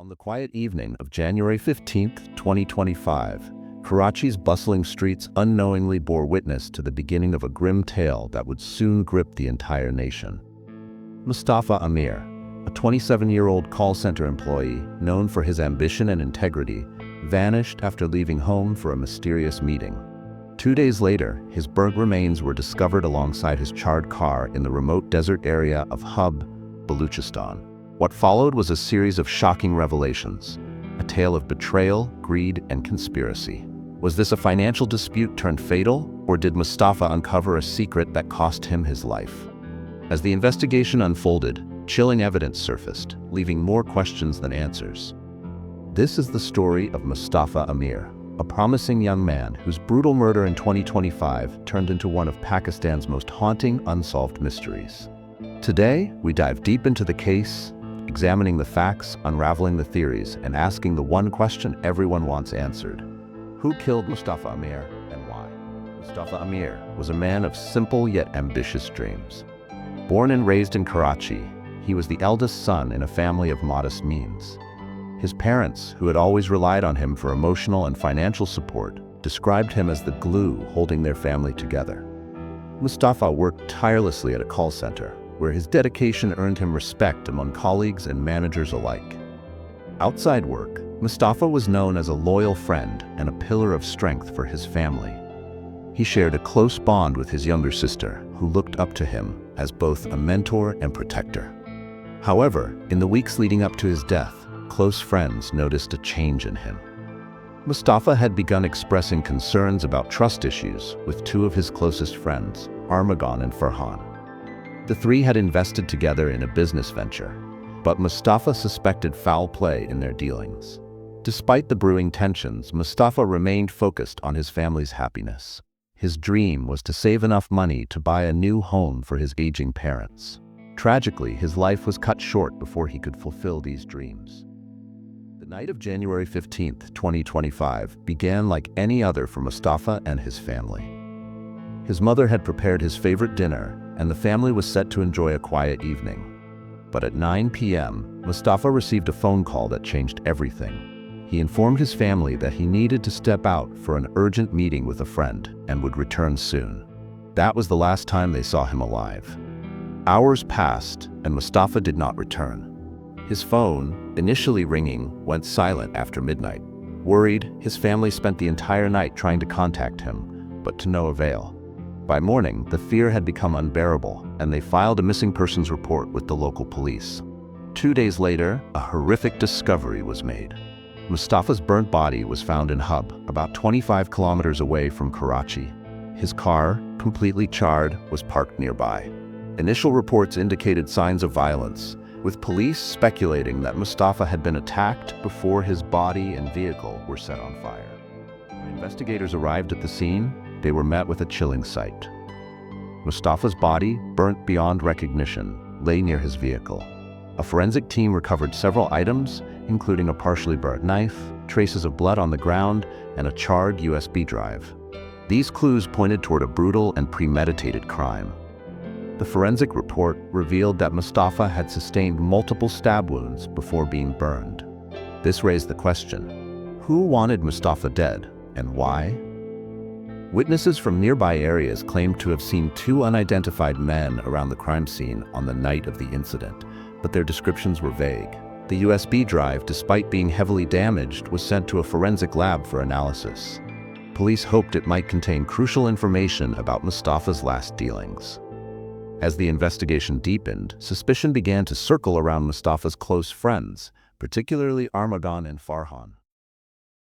On the quiet evening of January 15, 2025, Karachi's bustling streets unknowingly bore witness to the beginning of a grim tale that would soon grip the entire nation. Mustafa Amir, a 27-year-old call center employee known for his ambition and integrity, vanished after leaving home for a mysterious meeting. 2 days later, his burnt remains were discovered alongside his charred car in the remote desert area of Hub, Baluchistan. What followed was a series of shocking revelations, a tale of betrayal, greed, and conspiracy. Was this a financial dispute turned fatal, or did Mustafa uncover a secret that cost him his life? As the investigation unfolded, chilling evidence surfaced, leaving more questions than answers. This is the story of Mustafa Amir, a promising young man whose brutal murder in 2025 turned into one of Pakistan's most haunting unsolved mysteries. Today, we dive deep into the case, examining the facts, unraveling the theories, and asking the one question everyone wants answered. Who killed Mustafa Amir and why? Mustafa Amir was a man of simple yet ambitious dreams. Born and raised in Karachi, he was the eldest son in a family of modest means. His parents, who had always relied on him for emotional and financial support, described him as the glue holding their family together. Mustafa worked tirelessly at a call center, where his dedication earned him respect among colleagues and managers alike. Outside work, Mustafa was known as a loyal friend and a pillar of strength for his family. He shared a close bond with his younger sister, who looked up to him as both a mentor and protector. However, in the weeks leading up to his death, close friends noticed a change in him. Mustafa had begun expressing concerns about trust issues with two of his closest friends, Armagan and Farhan. The three had invested together in a business venture, but Mustafa suspected foul play in their dealings. Despite the brewing tensions, Mustafa remained focused on his family's happiness. His dream was to save enough money to buy a new home for his aging parents. Tragically, his life was cut short before he could fulfill these dreams. The night of January 15, 2025, began like any other for Mustafa and his family. His mother had prepared his favorite dinner, and the family was set to enjoy a quiet evening. But at 9 p.m., Mustafa received a phone call that changed everything. He informed his family that he needed to step out for an urgent meeting with a friend and would return soon. That was the last time they saw him alive. Hours passed, and Mustafa did not return. His phone, initially ringing, went silent after midnight. Worried, his family spent the entire night trying to contact him, but to no avail. By morning, the fear had become unbearable, and they filed a missing persons report with the local police. 2 days later, a horrific discovery was made. Mustafa's burnt body was found in Hub, about 25 kilometers away from Karachi. His car, completely charred, was parked nearby. Initial reports indicated signs of violence, with police speculating that Mustafa had been attacked before his body and vehicle were set on fire. When investigators arrived at the scene, they were met with a chilling sight. Mustafa's body, burnt beyond recognition, lay near his vehicle. A forensic team recovered several items, including a partially burnt knife, traces of blood on the ground, and a charred USB drive. These clues pointed toward a brutal and premeditated crime. The forensic report revealed that Mustafa had sustained multiple stab wounds before being burned. This raised the question: who wanted Mustafa dead, and why? Witnesses from nearby areas claimed to have seen two unidentified men around the crime scene on the night of the incident, but their descriptions were vague. The USB drive, despite being heavily damaged, was sent to a forensic lab for analysis. Police hoped it might contain crucial information about Mustafa's last dealings. As the investigation deepened, suspicion began to circle around Mustafa's close friends, particularly Armagan and Farhan.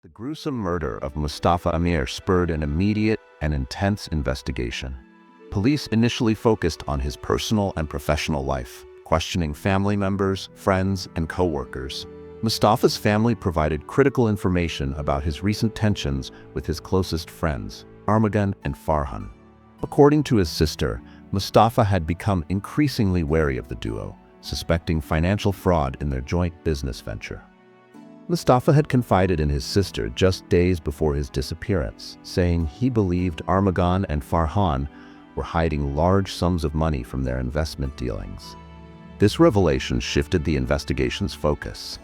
The gruesome murder of Mustafa Amir spurred an immediate and intense investigation. Police initially focused on his personal and professional life, questioning family members, friends, and co-workers. Mustafa's family provided critical information about his recent tensions with his closest friends, Armagan and Farhan. According to his sister, Mustafa had become increasingly wary of the duo, suspecting financial fraud in their joint business venture. Mustafa had confided in his sister just days before his disappearance, saying he believed Armagan and Farhan were hiding large sums of money from their investment dealings. This revelation shifted the investigation's focus.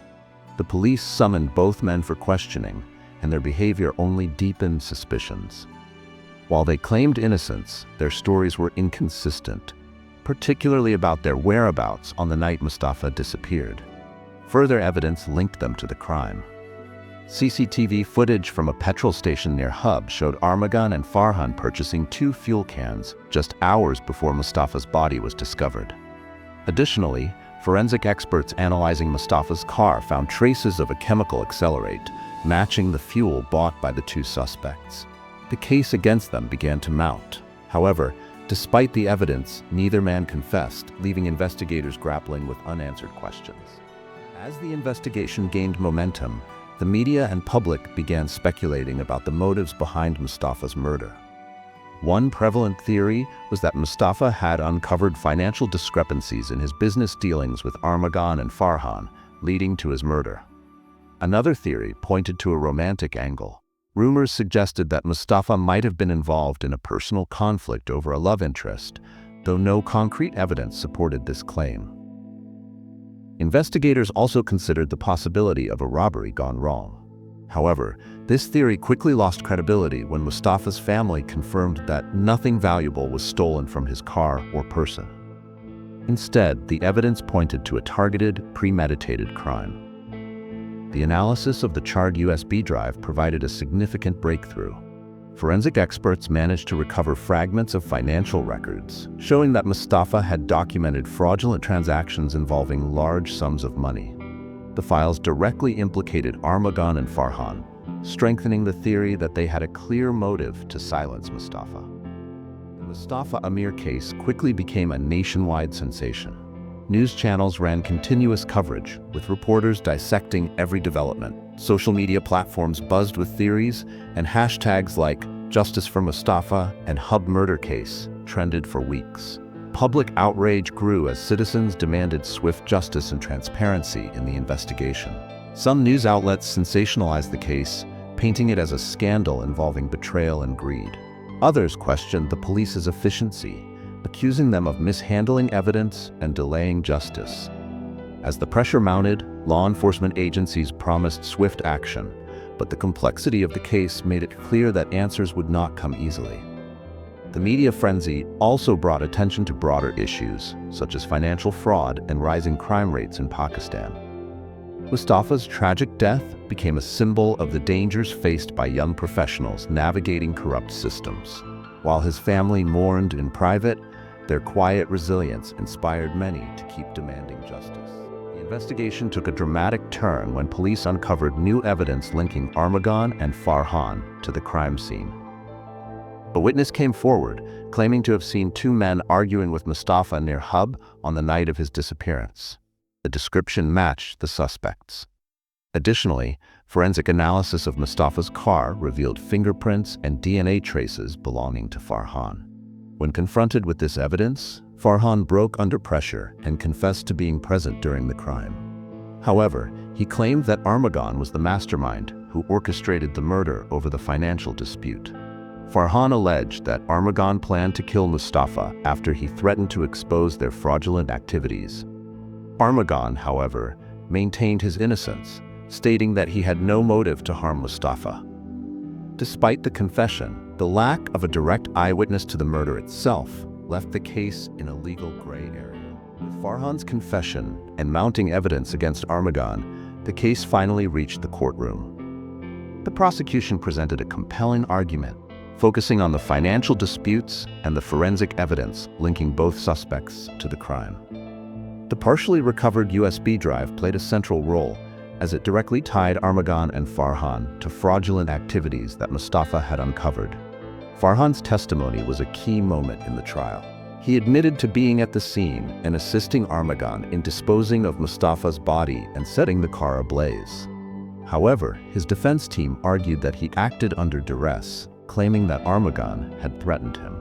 The police summoned both men for questioning, and their behavior only deepened suspicions. While they claimed innocence, their stories were inconsistent, particularly about their whereabouts on the night Mustafa disappeared. Further evidence linked them to the crime. CCTV footage from a petrol station near Hub showed Armagan and Farhan purchasing 2 fuel cans just hours before Mustafa's body was discovered. Additionally, forensic experts analyzing Mustafa's car found traces of a chemical accelerant, matching the fuel bought by the 2 suspects. The case against them began to mount. However, despite the evidence, neither man confessed, leaving investigators grappling with unanswered questions. As the investigation gained momentum, the media and public began speculating about the motives behind Mustafa's murder. One prevalent theory was that Mustafa had uncovered financial discrepancies in his business dealings with Armagan and Farhan, leading to his murder. Another theory pointed to a romantic angle. Rumors suggested that Mustafa might have been involved in a personal conflict over a love interest, though no concrete evidence supported this claim. Investigators also considered the possibility of a robbery gone wrong. However, this theory quickly lost credibility when Mustafa's family confirmed that nothing valuable was stolen from his car or person. Instead, the evidence pointed to a targeted, premeditated crime. The analysis of the charred USB drive provided a significant breakthrough. Forensic experts managed to recover fragments of financial records, showing that Mustafa had documented fraudulent transactions involving large sums of money. The files directly implicated Armagan and Farhan, strengthening the theory that they had a clear motive to silence Mustafa. The Mustafa Amir case quickly became a nationwide sensation. News channels ran continuous coverage, with reporters dissecting every development. Social media platforms buzzed with theories, and hashtags like "Justice for Mustafa" and "Hub Murder Case" trended for weeks. Public outrage grew as citizens demanded swift justice and transparency in the investigation. Some news outlets sensationalized the case, painting it as a scandal involving betrayal and greed. Others questioned the police's efficiency, accusing them of mishandling evidence and delaying justice. As the pressure mounted, law enforcement agencies promised swift action, but the complexity of the case made it clear that answers would not come easily. The media frenzy also brought attention to broader issues, such as financial fraud and rising crime rates in Pakistan. Mustafa's tragic death became a symbol of the dangers faced by young professionals navigating corrupt systems. While his family mourned in private, their quiet resilience inspired many to keep demanding justice. The investigation took a dramatic turn when police uncovered new evidence linking Armagan and Farhan to the crime scene. A witness came forward, claiming to have seen 2 men arguing with Mustafa near Hub on the night of his disappearance. The description matched the suspects. Additionally, forensic analysis of Mustafa's car revealed fingerprints and DNA traces belonging to Farhan. When confronted with this evidence, Farhan broke under pressure and confessed to being present during the crime. However, he claimed that Armagan was the mastermind who orchestrated the murder over the financial dispute. Farhan alleged that Armagan planned to kill Mustafa after he threatened to expose their fraudulent activities. Armagan, however, maintained his innocence, stating that he had no motive to harm Mustafa. Despite the confession, the lack of a direct eyewitness to the murder itself left the case in a legal gray area. With Farhan's confession and mounting evidence against Armagan, the case finally reached the courtroom. The prosecution presented a compelling argument, focusing on the financial disputes and the forensic evidence linking both suspects to the crime. The partially recovered USB drive played a central role, as it directly tied Armagan and Farhan to fraudulent activities that Mustafa had uncovered. Farhan's testimony was a key moment in the trial. He admitted to being at the scene and assisting Armagan in disposing of Mustafa's body and setting the car ablaze. However, his defense team argued that he acted under duress, claiming that Armagan had threatened him.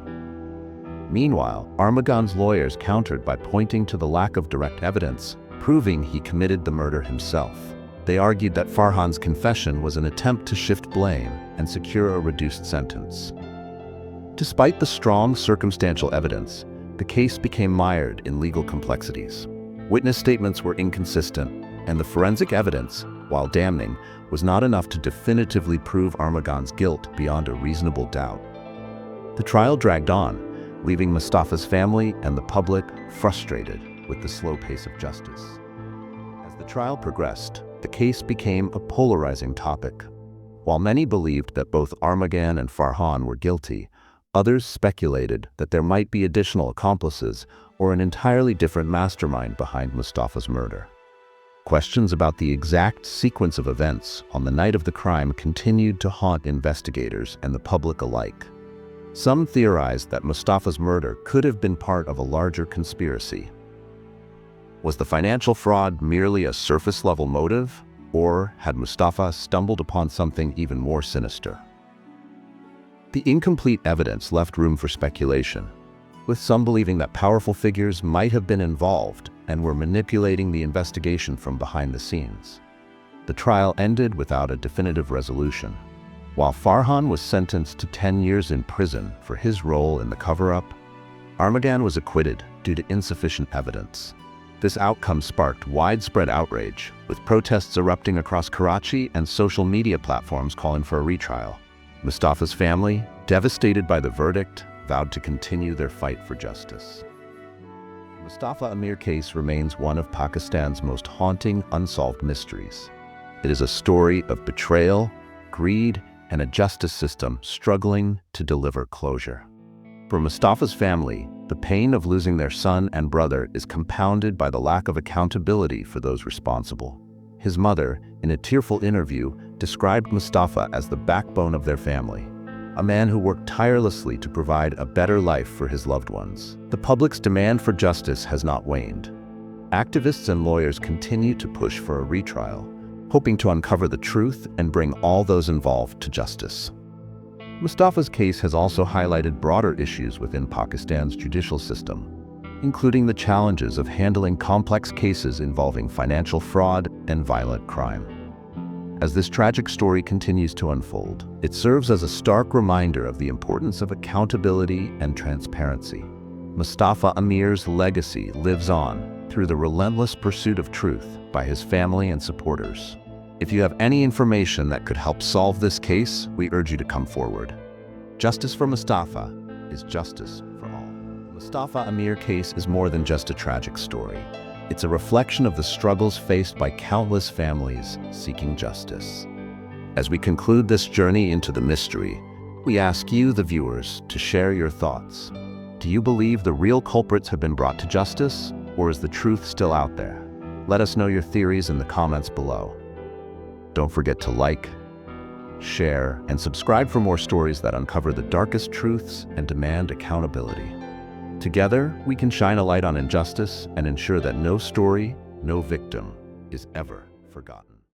Meanwhile, Armagan's lawyers countered by pointing to the lack of direct evidence, proving he committed the murder himself. They argued that Farhan's confession was an attempt to shift blame and secure a reduced sentence. Despite the strong circumstantial evidence, the case became mired in legal complexities. Witness statements were inconsistent, and the forensic evidence, while damning, was not enough to definitively prove Armagan's guilt beyond a reasonable doubt. The trial dragged on, leaving Mustafa's family and the public frustrated with the slow pace of justice. As the trial progressed, the case became a polarizing topic. While many believed that both Armagan and Farhan were guilty, others speculated that there might be additional accomplices or an entirely different mastermind behind Mustafa's murder. Questions about the exact sequence of events on the night of the crime continued to haunt investigators and the public alike. Some theorized that Mustafa's murder could have been part of a larger conspiracy. Was the financial fraud merely a surface-level motive, or had Mustafa stumbled upon something even more sinister? The incomplete evidence left room for speculation, with some believing that powerful figures might have been involved and were manipulating the investigation from behind the scenes. The trial ended without a definitive resolution. While Farhan was sentenced to 10 years in prison for his role in the cover-up, Armagan was acquitted due to insufficient evidence. This outcome sparked widespread outrage, with protests erupting across Karachi and social media platforms calling for a retrial. Mustafa's family, devastated by the verdict, vowed to continue their fight for justice. The Mustafa Amir case remains one of Pakistan's most haunting unsolved mysteries. It is a story of betrayal, greed, and a justice system struggling to deliver closure. For Mustafa's family, the pain of losing their son and brother is compounded by the lack of accountability for those responsible. His mother, in a tearful interview, described Mustafa as the backbone of their family, a man who worked tirelessly to provide a better life for his loved ones. The public's demand for justice has not waned. Activists and lawyers continue to push for a retrial, hoping to uncover the truth and bring all those involved to justice. Mustafa's case has also highlighted broader issues within Pakistan's judicial system, including the challenges of handling complex cases involving financial fraud and violent crime. As this tragic story continues to unfold, it serves as a stark reminder of the importance of accountability and transparency. Mustafa Amir's legacy lives on through the relentless pursuit of truth by his family and supporters. If you have any information that could help solve this case, we urge you to come forward. Justice for Mustafa is justice for all. The Mustafa Amir case is more than just a tragic story. It's a reflection of the struggles faced by countless families seeking justice. As we conclude this journey into the mystery, we ask you, the viewers, to share your thoughts. Do you believe the real culprits have been brought to justice, or is the truth still out there? Let us know your theories in the comments below. Don't forget to like, share, and subscribe for more stories that uncover the darkest truths and demand accountability. Together, we can shine a light on injustice and ensure that no story, no victim is ever forgotten.